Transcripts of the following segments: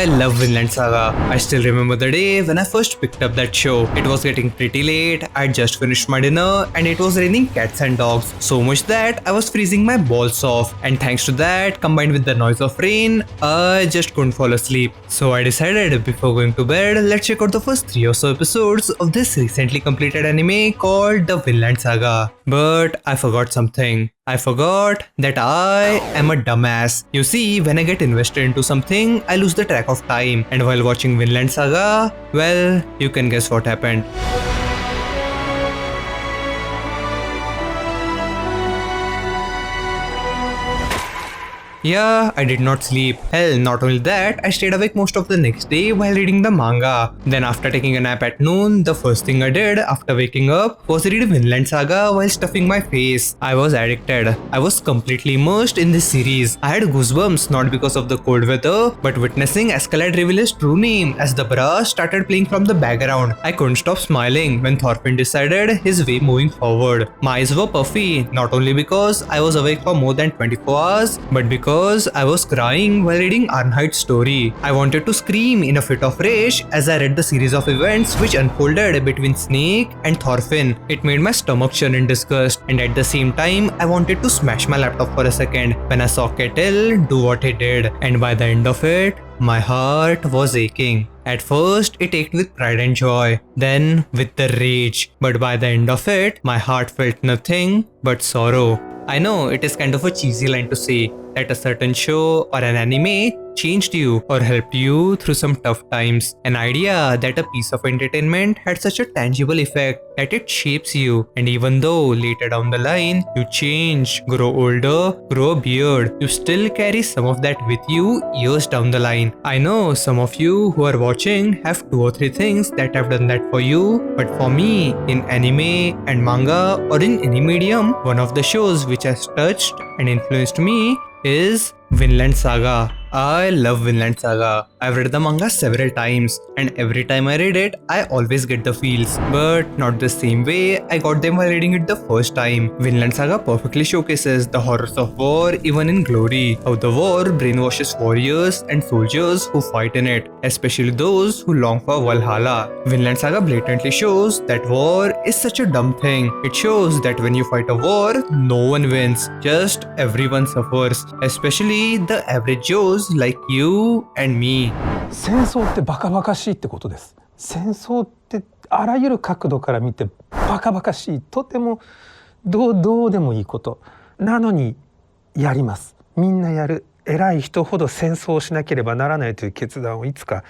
love Vinland Saga. I still remember the day when I first picked up that show. It was getting pretty late, I'd just finished my dinner, and it was raining cats and dogs. So much that I was freezing my balls off. And thanks to that, combined with the noise of rain, I just couldn't fall asleep. So I decided before going to bed, let's check out the first 3 or so episodes of this recently completed anime called the Vinland Saga. But I forgot something. I forgot that I am a dumbass. You see, when I get invested into something, I lose the track of time. And while watching Vinland Saga, well, you can guess what happened. Yeah, I did not sleep. Hell, not only that, I stayed awake most of the next day while reading the manga. Then after taking a nap at noon, the first thing I did after waking up was read Vinland Saga while stuffing my face. I was addicted. I was completely immersed in this series. I had goosebumps not because of the cold weather, but witnessing Askeladd reveal his true name as the brass started playing from the background. I couldn't stop smiling when Thorfinn decided his way moving forward. My eyes were puffy, not only because I was awake for more than 24 hours, but because I was crying while reading Arnheid's story. I wanted to scream in a fit of rage as I read the series of events which unfolded between Snake and Thorfinn. It made my stomach churn in disgust, and at the same time, I wanted to smash my laptop for a second when I saw Ketil do what he did, and by the end of it, my heart was aching. At first, it ached with pride and joy, then with the rage, but by the end of it, my heart felt nothing but sorrow. I know it is kind of a cheesy line to say that a certain show or an anime changed you or helped you through some tough times. An idea that a piece of entertainment had such a tangible effect that it shapes you, and even though later down the line you change, grow older, grow a beard, you still carry some of that with you years down the line. I know some of you who are watching have 2 or 3 things that have done that for you, but for me, in anime and manga or in any medium, one of the shows which has touched and influenced me is Vinland Saga. I love Vinland Saga. I've read the manga several times, and every time I read it, I always get the feels, but not the same way I got them while reading it the first time. Vinland Saga perfectly showcases the horrors of war even in glory, how the war brainwashes warriors and soldiers who fight in it, especially those who long for Valhalla. Vinland Saga blatantly shows that war is such a dumb thing. It shows that when you fight a war, no one wins, just everyone suffers, especially the average Joes like you and me. 戦争ってバカバカしいってことです。戦争ってあらゆる角度から見てバカバカしい、とてもどうでもいいことなのにやります。みんなやる。偉い人ほど戦争をしなければならないという決断をいつか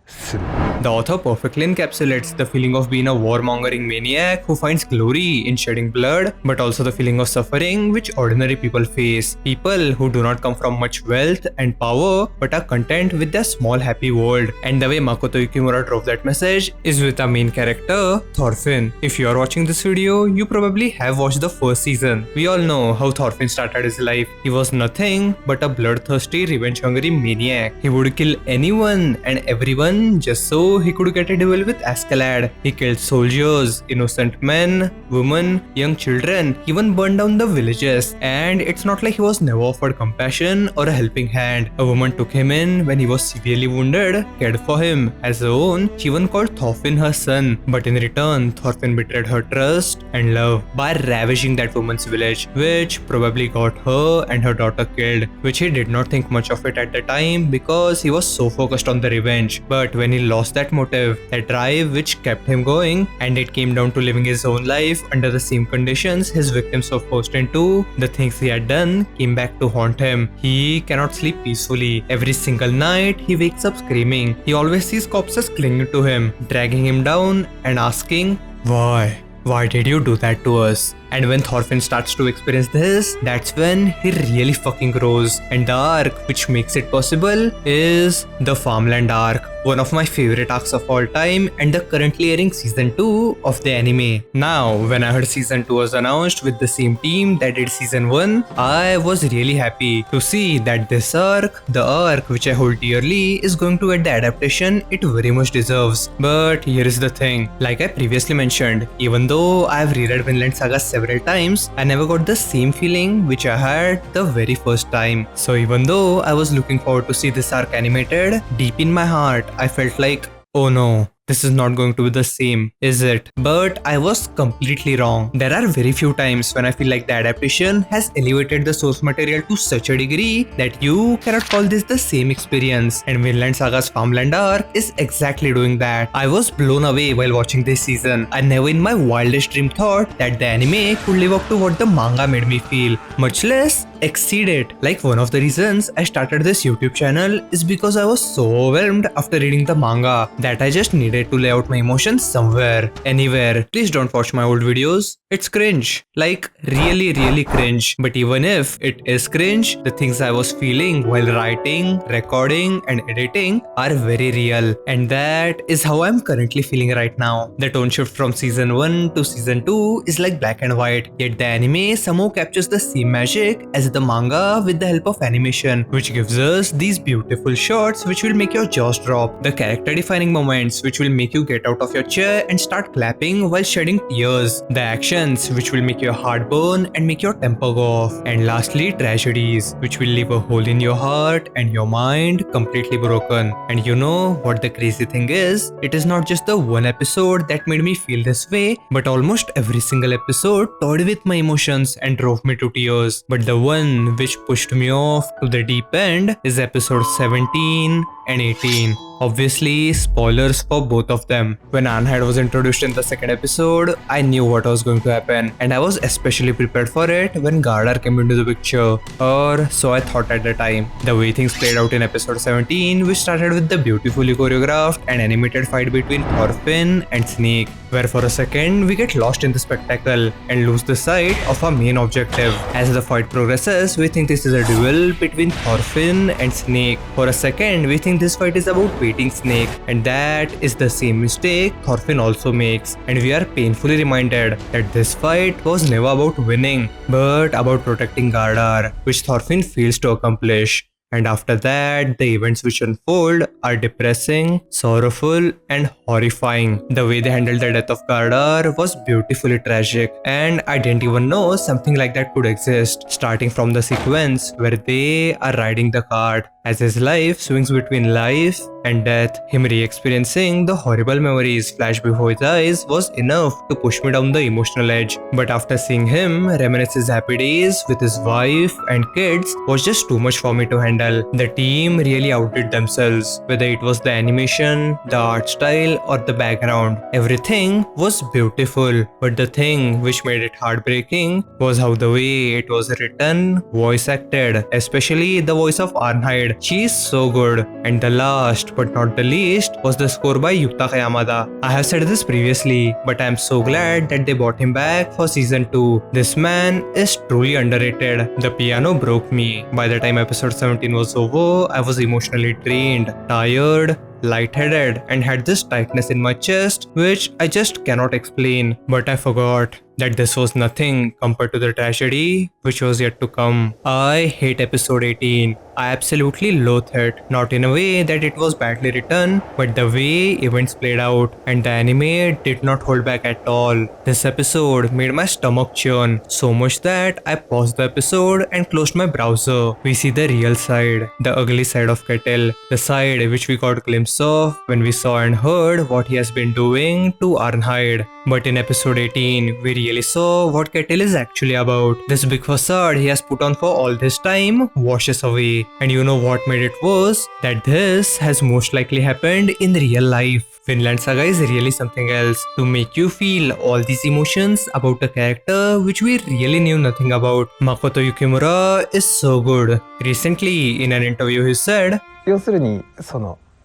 する。The author perfectly encapsulates the feeling of being a warmongering maniac who finds glory in shedding blood, but also the feeling of suffering which ordinary people face. People who do not come from much wealth and power, but are content with their small happy world. And the way Makoto Yukimura drove that message is with our main character, Thorfinn. If you are watching this video, you probably have watched the first season. We all know how Thorfinn started his life. He was nothing but a bloodthirsty, revenge-hungry maniac. He would kill anyone and everyone just so he could get a duel with Askeladd. He killed soldiers, innocent men, women, young children, even burned down the villages. And it's not like he was never offered compassion or a helping hand. A woman took him in when he was severely wounded, cared for him as her own. She even called Thorfinn her son. But in return, Thorfinn betrayed her trust and love by ravaging that woman's village, which probably got her and her daughter killed, which he did not think much of it at the time because he was so focused on the revenge. But when he lost that motive, that drive which kept him going, and it came down to living his own life under the same conditions his victims were forced into, the things he had done came back to haunt him. He cannot sleep peacefully. Every single night, he wakes up screaming. He always sees corpses clinging to him, dragging him down and asking, "Why? Why did you do that to us?" And when Thorfinn starts to experience this, that's when he really fucking grows. And the arc which makes it possible is the farmland arc. one of my favorite arcs of all time and the currently airing season 2 of the anime. Now, when I heard season 2 was announced with the same team that did season 1, I was really happy to see that this arc, the arc which I hold dearly, is going to get the adaptation it very much deserves. But here is the thing, like I previously mentioned, even though I have reread Vinland Saga several times, I never got the same feeling which I had the very first time. So even though I was looking forward to see this arc animated, deep in my heart I felt like, oh no, this is not going to be the same, is it? But I was completely wrong. There are very few times when I feel like the adaptation has elevated the source material to such a degree that you cannot call this the same experience. And Vinland Saga's Farmland arc is exactly doing that. I was blown away while watching this season. I never in my wildest dream thought that the anime could live up to what the manga made me feel, much less exceed it. Like, one of the reasons I started this YouTube channel is because I was so overwhelmed after reading the manga that I just needed to lay out my emotions somewhere, anywhere. Please don't watch my old videos. It's cringe. Like, really cringe. But even if it is cringe, the things I was feeling while writing, recording and editing are very real. And that is how I'm currently feeling right now. The tone shift from season 1 to season 2 is like black and white, yet the anime somehow captures the same magic as the manga with the help of animation, which gives us these beautiful shots which will make your jaws drop, the character defining moments which will make you get out of your chair and start clapping while shedding tears, the actions which will make your heart burn and make your temper go off, and lastly tragedies which will leave a hole in your heart and your mind completely broken. And you know what the crazy thing is? It is not just the one episode that made me feel this way, but almost every single episode toyed with my emotions and drove me to tears. But the one which pushed me off to the deep end is episode 17 and 18. Obviously, spoilers for both of them. When Arnheid was introduced in the second episode, I knew what was going to happen, and I was especially prepared for it when Gardar came into the picture, or so I thought at the time. The way things played out in episode 17, which started with the beautifully choreographed and animated fight between Thorfinn and Snake, where for a second we get lost in the spectacle and lose the sight of our main objective. As the fight progresses, we think this is a duel between Thorfinn and Snake. For a second, we think this fight is about beating Snake, and that is the same mistake Thorfinn also makes. And we are painfully reminded that this fight was never about winning, but about protecting Gardar, which Thorfinn fails to accomplish. And after that, the events which unfold are depressing, sorrowful, and horrifying. The way they handled the death of Gardar was beautifully tragic, and I didn't even know something like that could exist. Starting from the sequence where they are riding the cart, as his life swings between life and death, him re-experiencing the horrible memories flash before his eyes was enough to push me down the emotional edge. But after seeing him reminisce his happy days with his wife and kids was just too much for me to handle. The team really outdid themselves, whether it was the animation, the art style or the background. Everything was beautiful, but the thing which made it heartbreaking was how the way it was written, voice acted, especially the voice of Arnheid. She is so good. And the last but not the least was the score by Yutaka Yamada. I have said this previously, but I am so glad that they brought him back for season 2. This man is truly underrated. The piano broke me. By the time episode 17 was over, I was emotionally drained, tired, lightheaded, and had this tightness in my chest which I just cannot explain. But I forgot that this was nothing compared to the tragedy which was yet to come. I hate episode 18. I absolutely loathe it. Not in a way that it was badly written, but the way events played out, and the anime did not hold back at all. This episode made my stomach churn so much that I paused the episode and closed my browser. We see the real side, the ugly side of Ketil, the side which we got a glimpse of when we saw and heard what he has been doing to Arnheid. But in episode 18, we really saw what Ketil is actually about. This big facade he has put on for all this time washes away. And you know what made it worse? That this has most likely happened in real life. Vinland Saga is really something else, to make you feel all these emotions about a character which we really knew nothing about. Makoto Yukimura is so good. Recently, in an interview, he said, 要するに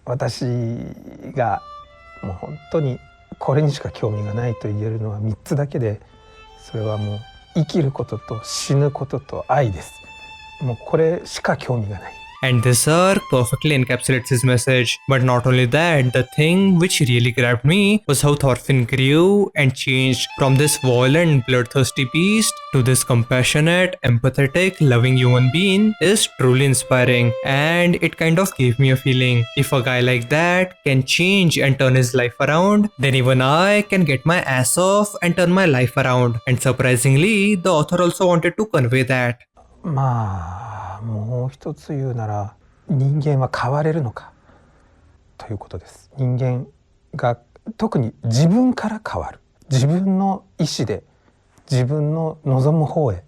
私がもう本当にこれにしか興味がないと言えるのは3つだけで、それはもう生きることと死ぬことと愛です。もうこれしか興味がない。And this arc perfectly encapsulates his message. But not only that, the thing which really grabbed me was how Thorfinn grew and changed from this violent, bloodthirsty beast to this compassionate, empathetic, loving human being is truly inspiring. And it kind of gave me a feeling, if a guy like that can change and turn his life around, then even I can get my ass off and turn my life around. And surprisingly, the author also wanted to convey that. まあもう一つ言うなら人間は変われるのかということです。人間が特に自分から変わる、自分の意思で自分の望む方へ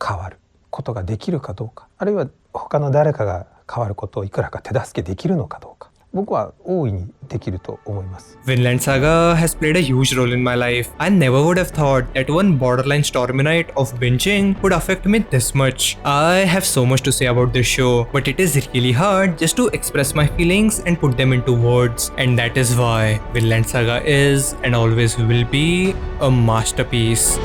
変わることができるかどうか、あるいは他の誰かが変わることをいくらか手助けできるのかどうか、僕は大いにできると思います。Vinland Saga has played a huge role in my life. I never would have thought that one borderline stormy night of binging would affect me this much. I have so much to say about this show, but it is really hard just to express my feelings and put them into words. And that is why Vinland Saga is and always will be a masterpiece.